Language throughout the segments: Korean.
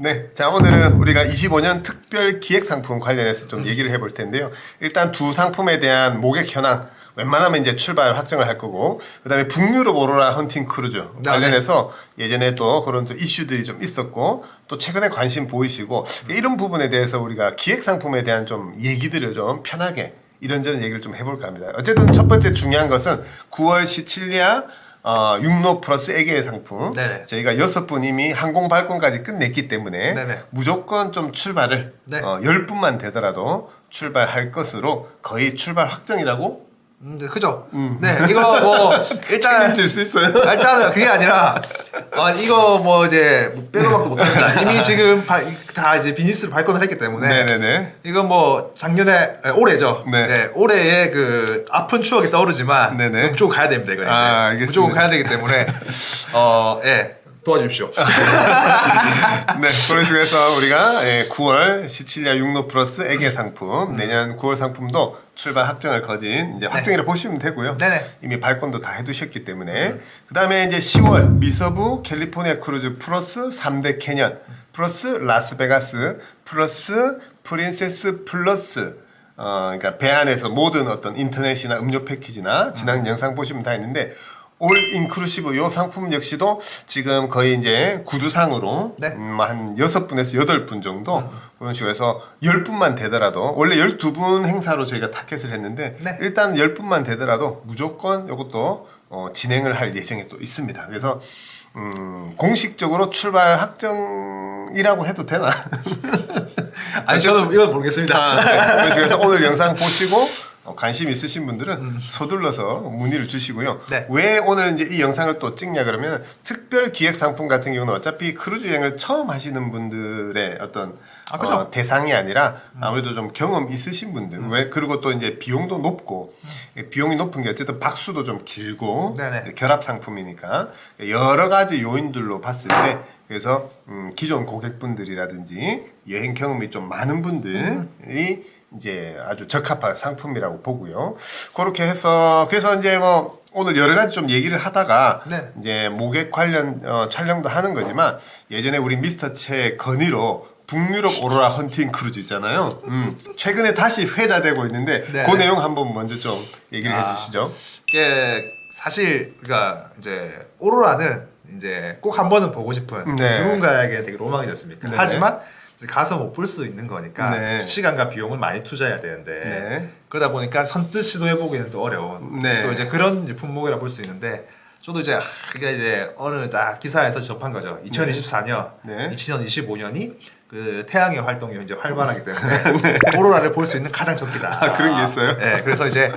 네, 자 오늘은 우리가 25년 특별 기획 상품 관련해서 좀 얘기를 해볼 텐데요. 일단 두 상품에 대한 모객 현황, 웬만하면 이제 출발 확정을 할 거고, 그 다음에 북유럽 오로라 헌팅 크루즈 관련해서 예전에 또 그런 또 이슈들이 좀 있었고, 또 최근에 관심 보이시고, 이런 부분에 대해서 우리가 기획 상품에 대한 좀 얘기들을 좀 편하게 이런저런 얘기를 좀 해볼까 합니다. 어쨌든 첫 번째 중요한 것은 9월 시칠리아 육로 플러스 애기의 상품. 네네. 저희가 6분 이미 항공 발권까지 끝냈기 때문에 네네. 무조건 좀 출발을 네. 10분만 되더라도 출발할 것으로 거의 출발 확정이라고 네, 그죠? 네, 이거 뭐 일단 책임질 수 있어요. 일단은 그게 아니라 이거 뭐 이제 빼도 박도 못합니다. 이미 지금 다 이제 비즈니스로 발권을 했기 때문에 네네네. 이건 뭐 작년에 올해죠. 네. 네, 올해의 그 아픈 추억이 떠오르지만 네네. 무조건 가야 됩니다. 이거 이제 알겠습니다. 무조건 가야 되기 때문에 예. 도와주십시오. 네, 그런 식으로 해서 우리가 9월 시칠리아 육로 플러스 애기 상품 내년 9월 상품도 출발 확정을 거진 이제 확정이라 보시면 되고요. 네네. 이미 발권도 다 해두셨기 때문에 그 다음에 이제 10월 미서부 캘리포니아 크루즈 플러스 3대 캐년 플러스 라스베가스 플러스 프린세스 플러스 그러니까 배 안에서 모든 어떤 인터넷이나 음료 패키지나 지난 영상 보시면 다 있는데 올 인클루시브 요 상품 역시도 지금 거의 이제 구두상으로 네. 한 6분에서 8분 정도 그런 식으로 해서 10분만 되더라도 원래 12분 행사로 저희가 타켓을 했는데 네. 일단 10분만 되더라도 무조건 이것도 진행을 할 예정이 또 있습니다. 그래서 공식적으로 출발 확정이라고 해도 되나? 아니 저는 이건 모르겠습니다. 네. 그래서 오늘 영상 보시고 관심 있으신 분들은 서둘러서 문의를 주시고요. 네. 왜 오늘 이제 이 영상을 또 찍냐 그러면 특별 기획 상품 같은 경우는 어차피 크루즈 여행을 처음 하시는 분들의 어떤 그죠. 대상이 아니라 아무래도 좀 경험 있으신 분들 왜 그리고 또 이제 비용도 높고 비용이 높은 게 어쨌든 박수도 좀 길고 네네. 결합 상품이니까 여러 가지 요인들로 봤을 때 그래서 기존 고객분들이라든지 여행 경험이 좀 많은 분들이 이제 아주 적합한 상품이라고 보고요. 그렇게 해서 그래서 이제 뭐 오늘 여러 가지 좀 얘기를 하다가 네. 이제 모객 관련 촬영도 하는 거지만 예전에 우리 미스터 채 건의로 북유럽 오로라 헌팅 크루즈 있잖아요. 최근에 다시 회자되고 있는데 네. 그 내용 한번 먼저 좀 얘기를 해주시죠. 이게 사실 그러니까 이제 오로라는 이제 꼭 한 번은 보고 싶은 네. 누군가에게 되게 로망이지 않습니까? 네. 하지만 이제 가서 못 볼 수 있는 거니까 네. 시간과 비용을 많이 투자해야 되는데 네. 그러다 보니까 선뜻 시도해보기는 또 어려운 네. 또 이제 그런 이제 품목이라 볼 수 있는데 저도 이제 이게 이제 어느 딱 기사에서 접한 거죠. 2024년, 네. 2025년이 그 태양의 활동이 이제 활발하기 때문에 오로라를 볼 수 있는 가장 적기다. 그런 게 있어요? 네, 그래서 이제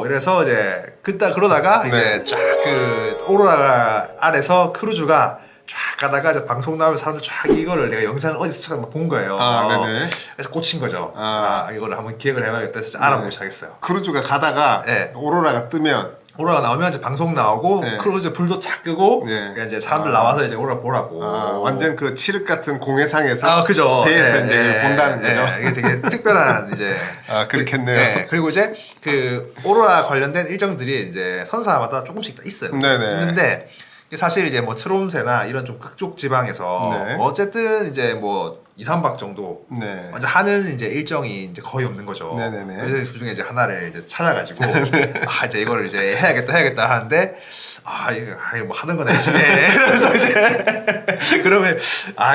그래서 이제 그러다가 네. 이제 쫙 그 오로라 아래서 크루즈가 쫙 가다가 이제 방송 나오면 사람들 쫙 이거를 내가 영상을 어디서 잠깐 본 거예요. 네네. 그래서 꽂힌 거죠. 아. 이거를 한번 기획을 해봐야겠다 해서 알아보기 시작했어요. 크루즈가 가다가 네. 오로라가 뜨면 오로라 나오면 이제 방송 나오고 네. 크루즈 불도 착 끄고 네. 그러니까 이제 사람들 나와서 이제 오로라 보라고. 완전 그 칠흑 같은 공해상에서 그죠. 배에서 이제 본다는 거죠. 이게 되게 특별한 이제 그렇겠네요. 네, 그리고 이제 그 오로라 관련된 일정들이 이제 선사마다 조금씩 다 있어요. 네네. 있는데 사실 이제 뭐 트롬새나 이런 좀 극쪽 지방에서 네. 어쨌든 이제 뭐 2, 3박 정도 네. 먼저 하는 이제 일정이 이제 거의 없는 거죠. 네네네. 그래서 그 중에 이제 하나를 이제 찾아가지고 이제 이거를 이제 해야겠다 하는데 이거 뭐 하는 건 열심히 해. 이러면서 이제 그러면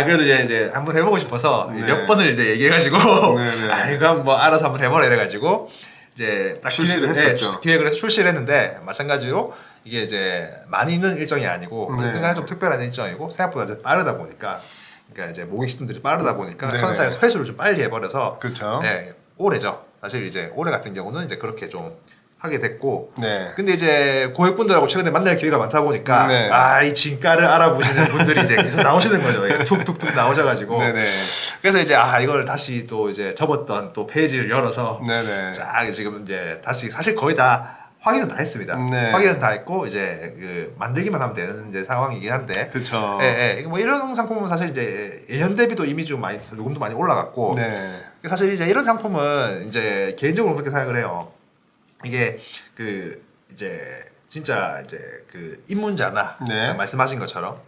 그래도 이제 한번 해보고 싶어서 네. 몇 번을 이제 얘기해가지고 네네. 이거 뭐 알아서 한번 해보라 이래가지고 이제 딱 출시를 했었죠. 기획을 해서 출시를 했는데 마찬가지로 이게 이제 많이 있는 일정이 아니고 네. 어쨌든 간에 좀 특별한 일정이고 생각보다 이제 빠르다 보니까 그러니까 이제 모객 시스템들이 빠르다 보니까 네네. 선사에서 회수를 좀 빨리 해버려서 그렇죠. 네, 올해죠. 사실 이제 올해 같은 경우는 이제 그렇게 좀 하게 됐고 네. 근데 이제 고객분들하고 최근에 만날 기회가 많다 보니까 네. 이 진가를 알아보시는 분들이 이제 계속 나오시는 거죠. 이게 툭툭툭 나오셔가지고 네네. 그래서 이제 이걸 다시 또 이제 접었던 또 페이지를 열어서 네네. 쫙 지금 이제 다시 사실 거의 다 확인은 다 했습니다. 네. 확인은 다 했고 이제 그 만들기만 하면 되는 이제 상황이긴 한데. 그쵸. 예. 뭐 이런 상품은 사실 이제 예년 대비도 이미 좀 많이 요금도 많이 올라갔고. 네. 사실 이제 이런 상품은 이제 개인적으로 그렇게 생각을 해요. 이게 그 이제 진짜 이제 그 입문자나 네. 말씀하신 것처럼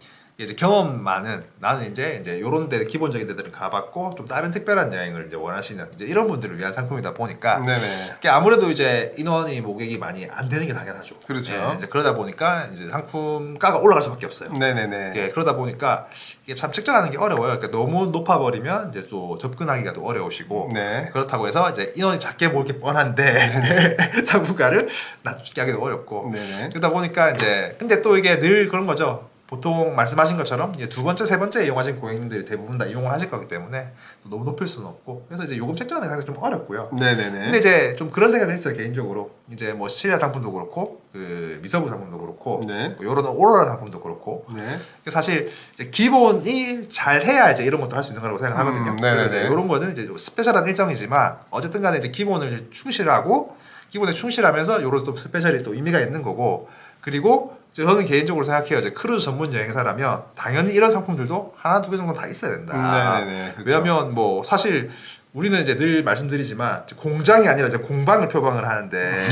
이제 경험 많은 나는 이제 요런 데 기본적인 데들은 가봤고 좀 다른 특별한 여행을 이제 원하시는 이제 이런 분들을 위한 상품이다 보니까 네네. 이게 아무래도 이제 인원이 모객이 많이 안 되는 게 당연하죠. 그렇죠. 예, 이제 그러다 보니까 이제 상품가가 올라갈 수밖에 없어요. 네네네. 예, 그러다 보니까 이게 참 측정하는 게 어려워요. 그러니까 너무 높아버리면 이제 또 접근하기가 또 어려우시고 네. 그렇다고 해서 이제 인원이 작게 보일 게 뻔한데 상품가를 낮게 하기도 어렵고 네네. 그러다 보니까 이제 근데 또 이게 늘 그런 거죠. 보통 말씀하신 것처럼 이제 두 번째, 세 번째 이용하신 고객님들이 대부분 다 이용을 하실 거기 때문에 또 너무 높일 수는 없고 그래서 이제 요금 책정하는 게 상당히 좀 어렵고요. 네네네. 근데 이제 좀 그런 생각을 했어요 개인적으로. 이제 뭐 실내 상품도 그렇고 그 미서부 상품도 그렇고 네. 뭐 요런 오로라 상품도 그렇고 네. 사실 이제 기본이 잘 해야 이제 이런 것도 할 수 있는 거라고 생각하거든요. 네네네. 그래서 이제 이런 거는 이제 스페셜한 일정이지만 어쨌든 간에 이제 기본을 충실하고 기본에 충실하면서 이런 또 스페셜이 또 의미가 있는 거고 그리고 저는 개인적으로 생각해요. 이제 크루즈 전문 여행사라면 당연히 이런 상품들도 하나 두 개 정도 다 있어야 된다. 네네네. 그렇죠. 왜냐하면 뭐 사실 우리는 이제 늘 말씀드리지만 공장이 아니라 이제 공방을 표방을 하는데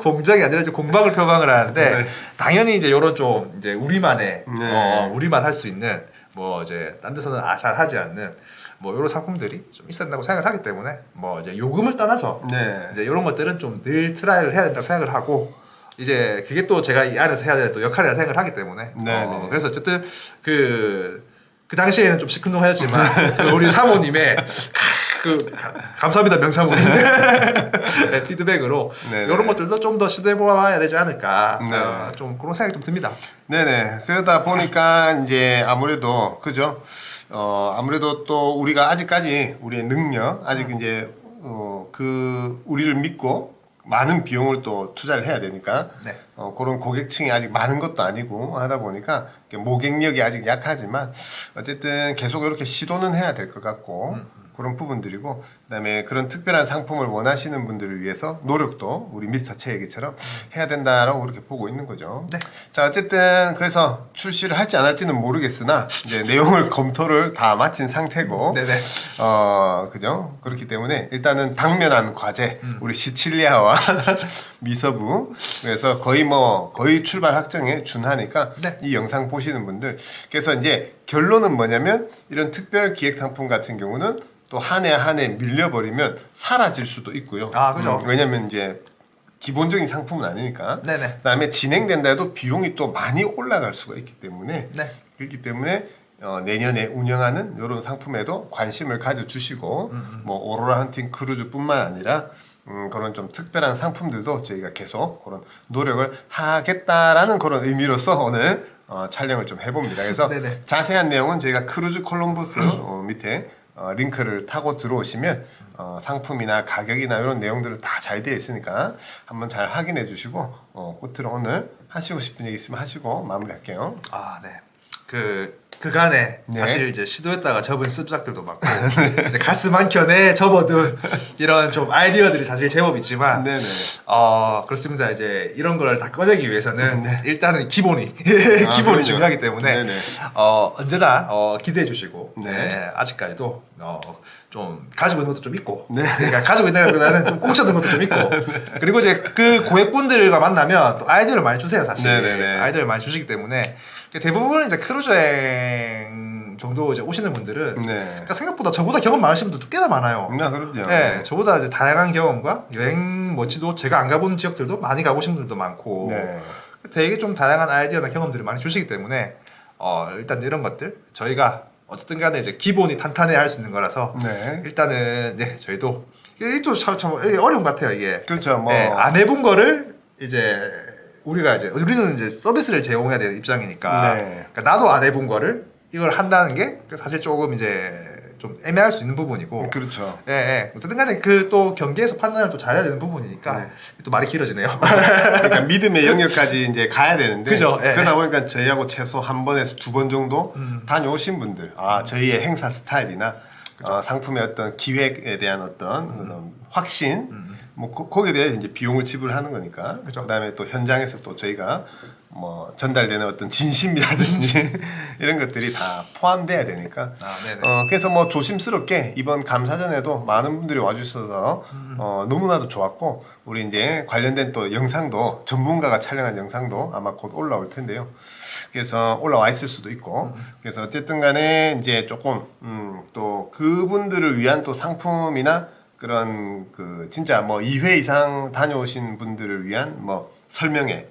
공장이 아니라 이제 공방을 표방을 하는데 네. 당연히 이제 이런 좀 이제 우리만의 네. 우리만 할 수 있는 뭐 이제 딴 데서는 잘 하지 않는 뭐 이런 상품들이 좀 있어야 된다고 생각을 하기 때문에 뭐 이제 요금을 떠나서 네. 이제 이런 것들은 좀 늘 트라이를 해야 된다고 생각을 하고 이제 그게 또 제가 이 안에서 해야 될 또 역할이라 생각을 하기 때문에 네. 그래서 어쨌든 그 당시에는 좀 시큰둥하였지만 그 우리 사모님의 그 감사합니다 명사모님 네, 피드백으로 네네. 이런 것들도 좀 더 시도해봐야 되지 않을까 네. 좀 그런 생각이 좀 듭니다. 네네. 그러다 보니까 이제 아무래도 그죠. 아무래도 또 우리가 아직까지 우리의 능력 아직 이제 그 우리를 믿고 많은 비용을 또 투자를 해야 되니까 네. 그런 고객층이 아직 많은 것도 아니고 하다 보니까 모객력이 아직 약하지만 어쨌든 계속 이렇게 시도는 해야 될 것 같고 그런 부분들이고 그다음에 그런 특별한 상품을 원하시는 분들을 위해서 노력도 우리 미스터 최 얘기처럼 해야 된다라고 그렇게 보고 있는 거죠. 네. 자 어쨌든 그래서 출시를 할지 안 할지는 모르겠으나 이제 내용을 검토를 다 마친 상태고 네네. 그죠? 그렇기 때문에 일단은 당면한 과제 우리 시칠리아와 미서부 그래서 거의 출발 확정에 준하니까 네. 이 영상 보시는 분들 그래서 이제 결론은 뭐냐면 이런 특별 기획 상품 같은 경우는 또 한 해 한 해 밀려버리면 사라질 수도 있고요. 아, 그죠. 왜냐면 이제 기본적인 상품은 아니니까. 네네. 그다음에 진행된다 해도 비용이 또 많이 올라갈 수가 있기 때문에 네. 그렇기 때문에 내년에 운영하는 이런 상품에도 관심을 가져주시고 뭐 오로라 헌팅 크루즈뿐만 아니라 그런 좀 특별한 상품들도 저희가 계속 그런 노력을 하겠다라는 그런 의미로서 오늘 촬영을 좀 해봅니다. 그래서 네네. 자세한 내용은 저희가 크루즈 콜럼버스 밑에 링크를 타고 들어오시면 상품이나 가격이나 이런 내용들은 다 잘 되어 있으니까 한번 잘 확인해 주시고 끝으로 오늘 하시고 싶은 얘기 있으면 하시고 마무리할게요. 아, 네. 그간에 네. 사실 이제 시도했다가 접은 습작들도 많고 이제 가슴 한 켠에 접어둔 이런 좀 아이디어들이 사실 제법 있지만 네네. 그렇습니다. 이제 이런 걸 다 꺼내기 위해서는 네. 일단은 기본이 기본이 그럼요. 중요하기 때문에 네네. 언제나 기대해 주시고 네. 아직까지도 좀 가지고 있는 것도 좀 있고 네. 그러니까 가지고 있는 것보다는 좀 꽁쳐든 것도 좀 있고 그리고 이제 그 고객분들과 만나면 또 아이디어를 많이 주세요 사실 네네네. 아이디어를 많이 주시기 때문에 대부분 이제 크루즈 여행 정도 이제 오시는 분들은 네. 그러니까 생각보다 저보다 경험 많으신 분들도 꽤나 많아요. 그럼요. 네, 저보다 이제 다양한 경험과 여행 멋지도 제가 안 가본 지역들도 많이 가보신 분들도 많고 네. 되게 좀 다양한 아이디어나 경험들을 많이 주시기 때문에 일단 이런 것들 저희가 어쨌든 간에 이제 기본이 탄탄해야 할 수 있는 거라서 네. 일단은 네, 저희도 이게 또 참 어려운 것 같아요 이게. 그렇죠. 뭐 네, 안 해본 거를 이제 우리는 이제 서비스를 제공해야 되는 입장이니까 네. 그러니까 나도 안 해본 거를 이걸 한다는 게 사실 조금 이제 좀 애매할 수 있는 부분이고 그렇죠. 예, 예. 어쨌든 간에 그 또 경계에서 판단을 또 잘해야 되는 부분이니까 네. 또 말이 길어지네요. 그러니까 믿음의 영역까지 이제 가야 되는데 그죠, 예. 그러다 보니까 저희하고 최소 한 번에서 두 번 정도 다녀오신 분들 저희의 행사 스타일이나 상품의 어떤 기획에 대한 어떤 그런 확신 뭐 거기에 대해 이제 비용을 지불하는 거니까. 그죠. 그다음에 또 현장에서 또 저희가 뭐 전달되는 어떤 진심이라든지 이런 것들이 다 포함돼야 되니까. 네네. 그래서 뭐 조심스럽게 이번 감사전에도 많은 분들이 와주셔서 너무나도 좋았고, 우리 이제 관련된 또 영상도 전문가가 촬영한 영상도 아마 곧 올라올 텐데요. 그래서 올라와 있을 수도 있고, 그래서 어쨌든 간에 이제 조금 또 그분들을 위한 또 상품이나 그런 그 진짜 뭐 2회 이상 다녀오신 분들을 위한 뭐 설명회,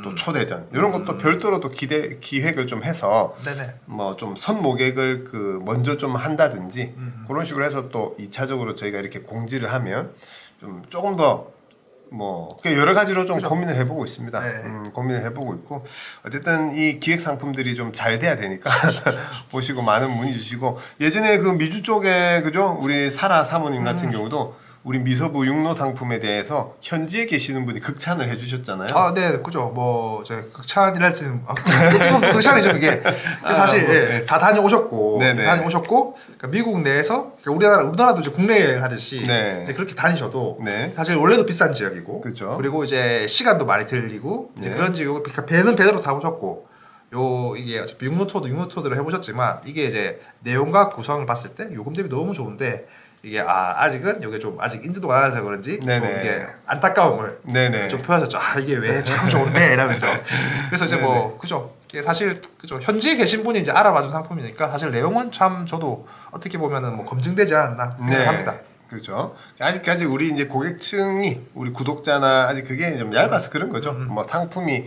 또 초대전 이런 것도 별도로 또 기획을 좀 해서 네네. 뭐 좀 선모객을 그 먼저 좀 한다든지 그런 식으로 해서 또 2차적으로 저희가 이렇게 공지를 하면 좀 조금 더 뭐 여러 가지로 좀 고민을 해보고 있습니다. 네. 고민을 해보고 있고, 어쨌든 이 기획 상품들이 좀 잘 돼야 되니까 보시고 많은 문의 주시고, 예전에 그 미주 쪽에 그죠, 우리 사라 사모님 같은 경우도 우리 미서부 육로 상품에 대해서 현지에 계시는 분이 극찬을 해주셨잖아요. 네, 그죠. 뭐, 극찬이랄지는, 이건 극찬이죠, 그게. 사실, 뭐, 예, 다 다녀오셨고, 네네. 다녀오셨고, 그러니까 미국 내에서, 그러니까 우리나라도 이제 국내 여행 하듯이, 네. 이제 그렇게 다니셔도, 네. 사실 원래도 비싼 지역이고, 그죠. 그리고 이제 시간도 많이 들리고, 이제 네. 그런 지역이고, 그러니까 배는 배대로 타보셨고, 이게 어차피 육로 토드로 해보셨지만, 이게 이제 내용과 구성을 봤을 때 요금 대비 너무 좋은데, 이게 아직은 이게 좀 아직 인지도가 안 돼서 그런지 좀 네네. 이게 안타까움을 네네. 좀 표현하셨죠. 이게 왜 참 좋은데 이러면서. 그래서 이제 네네. 뭐 그죠. 이게 사실 그죠. 현지에 계신 분이 이제 알아봐준 상품이니까 사실 내용은 참 저도 어떻게 보면은 뭐 검증되지 않았나 생각합니다. 그렇죠. 아직까지 우리 이제 고객층이 우리 구독자나 아직 그게 좀 얇아서 그런 거죠. 뭐 상품이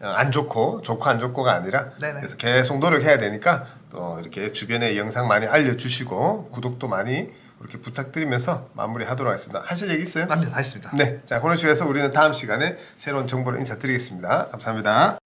안 좋고 안 좋고가 아니라, 네네. 그래서 계속 노력해야 되니까 또 이렇게 주변에 영상 많이 알려주시고 구독도 많이 이렇게 부탁드리면서 마무리하도록 하겠습니다. 하실 얘기 있어요? 다 했습니다. 네, 자 그런 식으로 해서 우리는 다음 시간에 새로운 정보로 인사드리겠습니다. 감사합니다.